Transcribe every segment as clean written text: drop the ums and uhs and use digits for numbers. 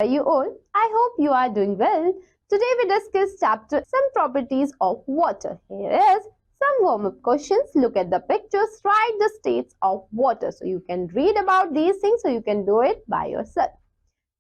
You all, I hope you are doing well. Today we discuss chapter Some Properties of Water. Here is some warm-up questions. Look at the pictures, write the states of water. So you can read about these things so you can do it by yourself.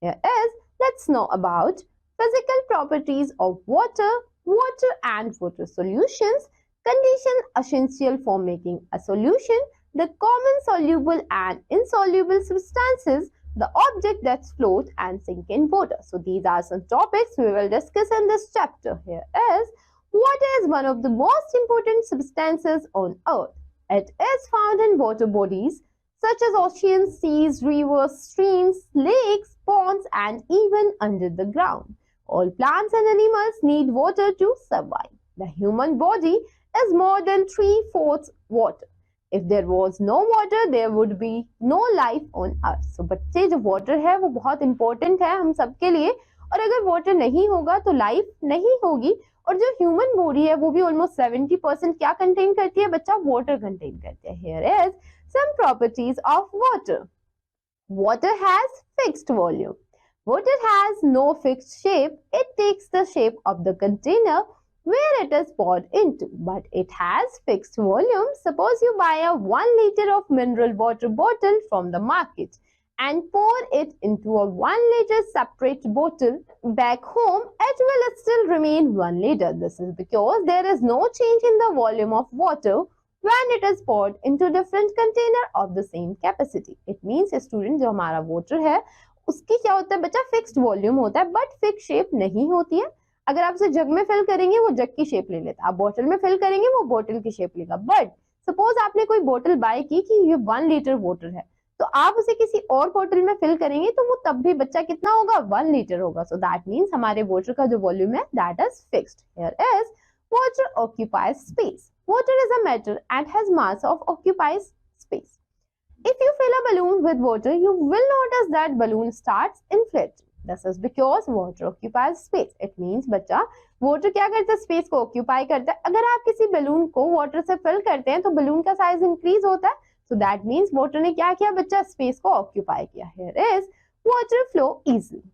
Here is, let's know about physical properties of water, water and water solutions, condition essential for making a solution, the common soluble and insoluble substances, the object that float and sink in water. So these are some topics we will discuss in this chapter. Here is, water is one of the most important substances on earth. It is found in water bodies such as oceans, seas, rivers, streams, lakes, ponds, and even under the ground. All plants and animals need water to survive. The human body is more than 3/4 water. If there was no water, there would be no life on earth. So बच्चे जो water है वो बहुत important है हम सबके लिए और अगर water नहीं होगा तो life नहीं होगी और जो human body है वो भी almost 70% क्या contain करती है बच्चा water contain करती है. Here is some properties of water. Water has fixed volume. Water has no fixed shape. It takes the shape of the container where it is poured into, but it has fixed volume. Suppose you buy a 1 liter of mineral water bottle from the market and pour it into a 1 liter separate bottle back home, it will still remain 1 liter. This is because there is no change in the volume of water when it is poured into different container of the same capacity. It means student जो हमारा water है उसकी क्या होता है बच्चा fixed volume होता है बट फिक्स शेप नहीं होती है. अगर आप उसे जग में फिल करेंगे वो जग की शेप ले लेता है, आप बोतल में फिल करेंगे वो बोतल की शेप लेगा. बट सपोज आपने कोई बोतल बाय की कि ये 1 लीटर वाटर है तो आप उसे किसी और बोतल में फिल करेंगे तो वो तब भी बच्चा कितना होगा 1 लीटर होगा. सो दैट मीन्स हमारे वाटर का जो वॉल्यूम है that is fixed. Here is water occupies space. Water is a matter and has mass of occupies space. If you fill a balloon with water, you will notice that balloon starts inflating. This is because water occupies space. It means बच्चा water क्या करता है space को occupy करता है. अगर आप किसी बलून को वाटर से फिल करते हैं तो बलून का साइज इंक्रीज होता है. सो दैट मीन्स वाटर ने क्या किया बच्चा स्पेस को ऑक्यूपाई किया. Here is water flow easily.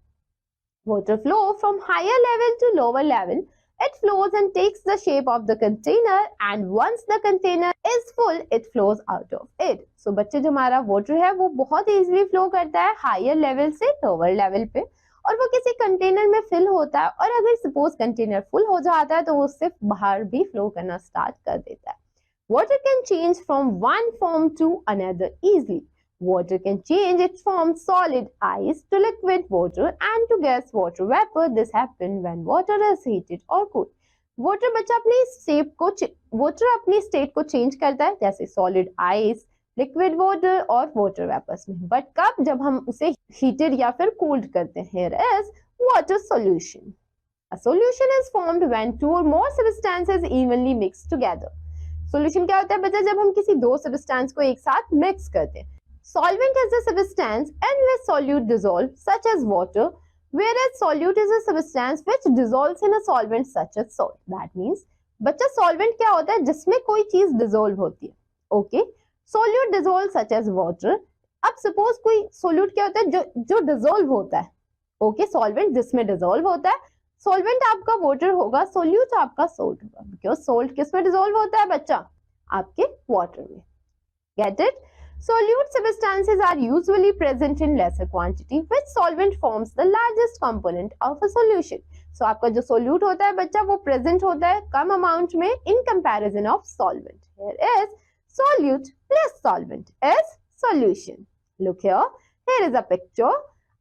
Water flow from higher level to lower level. It flows and takes the shape of the container and once the container is full, it flows out of it. So बच्चे जो हमारा water है वो बहुत easily flow करता है higher level से lower level पे और वो किसी कंटेनर में फिल होता है और अगर सपोज कंटेनर फुल हो जाता है तो वो सिर्फ बाहर भी फ्लो करना स्टार्ट कर देता है. Water can change from one form to another easily. Water can change its form solid ice to liquid water and to gas water vapor. This happens when water is heated or cooled. Water बच्चा अपनी state को change करता है जैसे solid ice, liquid water और water vapours में. But कब जब हम उसे हीटेड या फिर कूल्ड करते हैं. Here is water solution. A solution is formed when 2 or more substances evenly mix together. Solution क्या होता है बच्चा जब हम किसी दो सब्सटेंस को एक साथ मिक्स करते हैं. Solvent is a substance in which solute dissolve such as water, whereas solute is a substance which dissolves in a solvent such as salt. That means बच्चा solvent क्या होता है जिसमें कोई चीज dissolve होती है. Okay, solute dissolve such as water. अब suppose कोई solute क्या होता है जो dissolve होता है. Okay, solvent जिसमें dissolve होता है. Solvent आपका water होगा, solute आपका salt होगा. Because salt किसमें dissolve होता है बच्चा आपके water में. Get it? Solute substances are usually present in lesser quantity, which solvent forms the largest component of a solution. So आपका जो solute होता है बच्चा वो present होता है कम amount में in comparison of solvent. Here is solute plus solvent is solution. Look here. Here is a picture.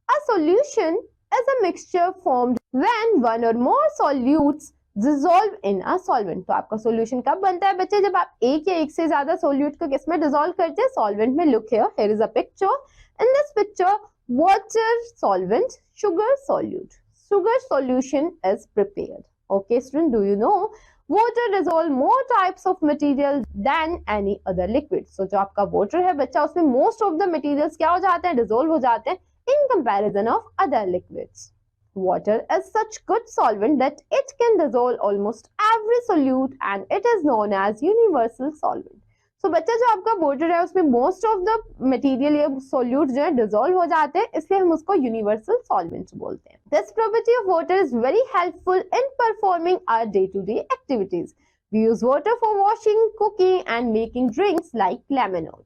A solution is a mixture formed when one or more solutes dissolve in a solvent. तो आपका solution कब बनता है बच्चे जब आप एक या एक से ज्यादा solute को किसमें dissolve करते हैं solvent में. Look here, here is a picture. In this picture, water solvent, sugar solute. Sugar solution is prepared. Okay, student, do you know water dissolve more types of material than any other liquid. So जो आपका water है बच्चा उसमें most of the materials क्या हो जाते हैं dissolve हो जाते हैं in comparison of other liquids. Water is such good solvent that it can dissolve almost every solute and it is known as universal solvent. सो बच्चा जो आपका वाटर है उसमें मोस्ट ऑफ द मटेरियल या सॉल्यूट जो है डिसॉल्व हो जाते हैं, इसलिए हम उसको यूनिवर्सल सॉल्वेंट बोलते हैं. This property of water is very helpful in performing our day to day activities. We use water for washing, cooking and making drinks like lemonade.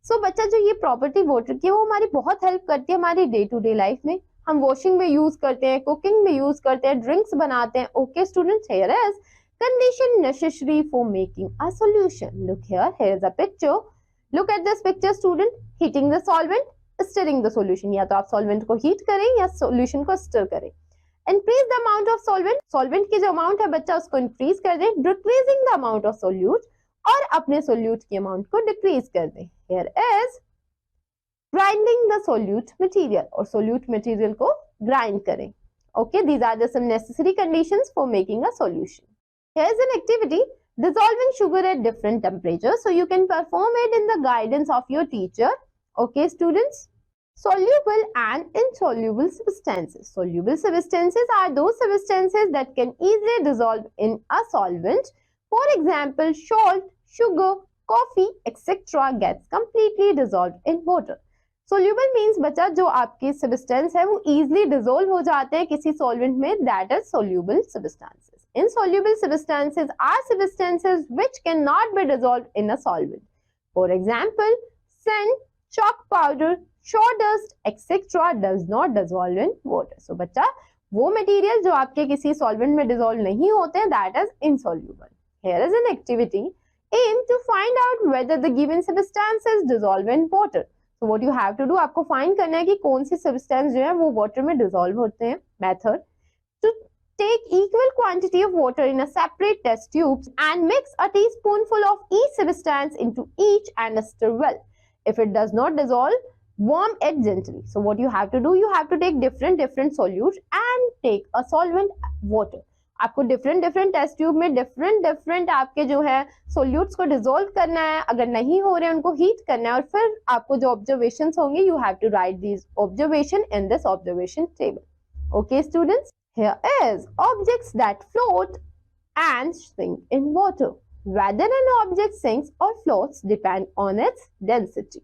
So बच्चा जो ये प्रॉपर्टी वाटर की है वो हमारी बहुत हेल्प करती है हमारी डे टू डे लाइफ में. हम वॉशिंग में यूज करते हैं, कुकिंग में यूज करते हैं, ड्रिंक्स बनाते हैं. Okay students, here is condition necessary for making a solution. Look here, here is a picture. Look at this picture student. Heating the solvent, stirring the solution. या तो आप solvent को heat करें या solution को stir करें. Increase the amount of solvent. Solvent की जो amount है बच्चा उसको increase कर दें. Decreasing the amount of solute और अपने solute की amount को decrease कर दें. Here is grinding the solute material और solute material को grind करें. Okay, these are the some necessary conditions for making a solution. Here's an activity, dissolving sugar at different temperatures. So you can perform it in the guidance of your teacher. Okay, students? Soluble and insoluble substances. Soluble substances are those substances that can easily dissolve in a solvent. For example, salt, sugar, coffee, etc. gets completely dissolved in water. Soluble means बच्चा जो आपके substance है वो easily dissolve हो जाते हैं किसी solvent में, that is soluble substances. Insoluble substances are substances which cannot be dissolved in a solvent. For example, sand, chalk powder, sawdust, etc. does not dissolve in water. So बच्चा वो material जो आपके किसी solvent में dissolve नहीं होते हैं, that is insoluble. Here is an activity. Aim to find out whether the given substances dissolve in water. So what you have to do, आपको find करना है कि कौन सी substance जो है वो water में dissolve होते हैं. Method. To take equal quantity of water in a separate test tube and mix a teaspoonful of each substance into each and stir well. If it does not dissolve, warm it gently. So what you have to do, you have to take different solutes and take a solvent water. आपको different test tube में different आपके जो है solutes को dissolve करना है. अगर नहीं हो रहे उनको heat करना है और फिर आपको जो observations होंगे, you have to write these observation in this observation table. Okay students? Here is objects that float and sink in water. Whether an object sinks or floats depend on its density.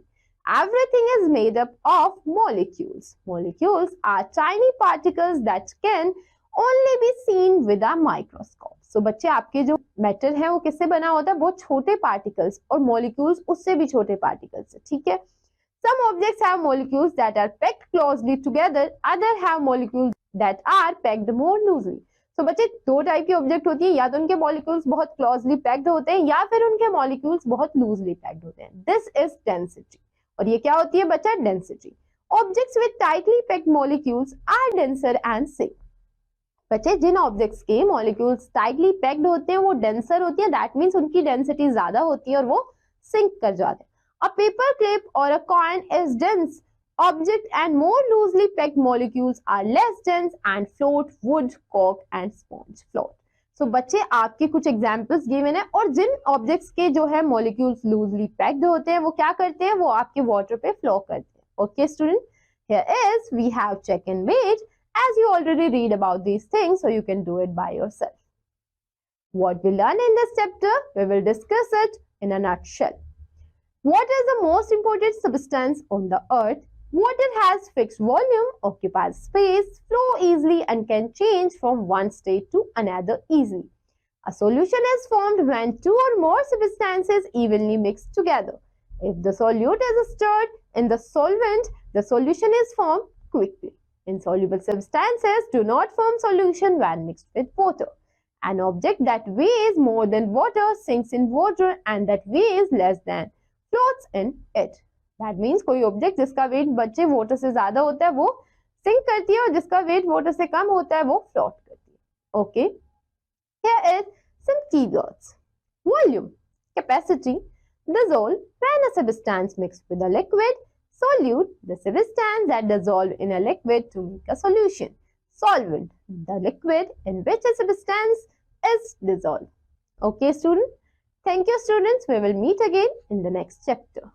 Everything is made up of molecules. Molecules are tiny particles that can only be seen with a microscope. So बच्चे आपके जो matter है वो किससे बना होता है? बहुत छोटे particles और molecules उससे भी छोटे particles है, ठीक है? Some objects have molecules that are packed closely together. Others have molecules that are packed more loosely. So बच्चे दो टाइप की ऑब्जेक्ट होती है, या तो उनके मॉलिक्यूल्स बहुत क्लोजली पैक्ड होते हैं या फिर उनके मॉलिक्यूल्स बहुत लूजली पैक्ड होते हैं. This is density. और ये क्या होती है बच्चा? Density. Objects with tightly packed molecules are denser and sink. बच्चे जिन ऑब्जेक्ट्स के मॉलिक्यूल्स टाइटली पैक्ड होते हैं वो डेंसर होती है, दैट मीन्स उनकी डेंसिटी ज्यादा होती है और वो सिंक कर जाते हैं. अ पेपर क्लिप और अ coin is dense object and more loosely packed molecules are less dense and float. Wood, cork and sponge float. So बच्चे आपके कुछ एग्जाम्पल्स गिवन है और जिन ऑब्जेक्ट्स के जो है मॉलिक्यूल्स लूजली पैक्ड होते हैं वो क्या करते हैं? वो आपके वाटर पे फ्लो करते हैं. Okay student, here is we have check and weight. As you already read about these things, so you can do it by yourself. What we learn in this chapter, we will discuss it in a nutshell. What is the most important substance on the earth? Water has fixed volume, occupies space, flow easily and can change from one state to another easily. A solution is formed when two or more substances evenly mix together. If the solute is stirred in the solvent, the solution is formed quickly. Insoluble substances do not form solution when mixed with water. An object that weighs more than water sinks in water and that weighs less than floats in it. That means कोई object जिसका wait बच्चे water से ज्यादा होता है वो sink करती है और जिसका वेट वाटर से कम होता है वो फ्लोट करती है. Okay, here is some keywords. Volume, capacity, dissolve when a substance mixed with a liquid, solute, the substance that dissolve in a liquid to make a solution, solvent, the liquid in which a substance is dissolved. Okay student, thank you students, we will meet again in the next chapter.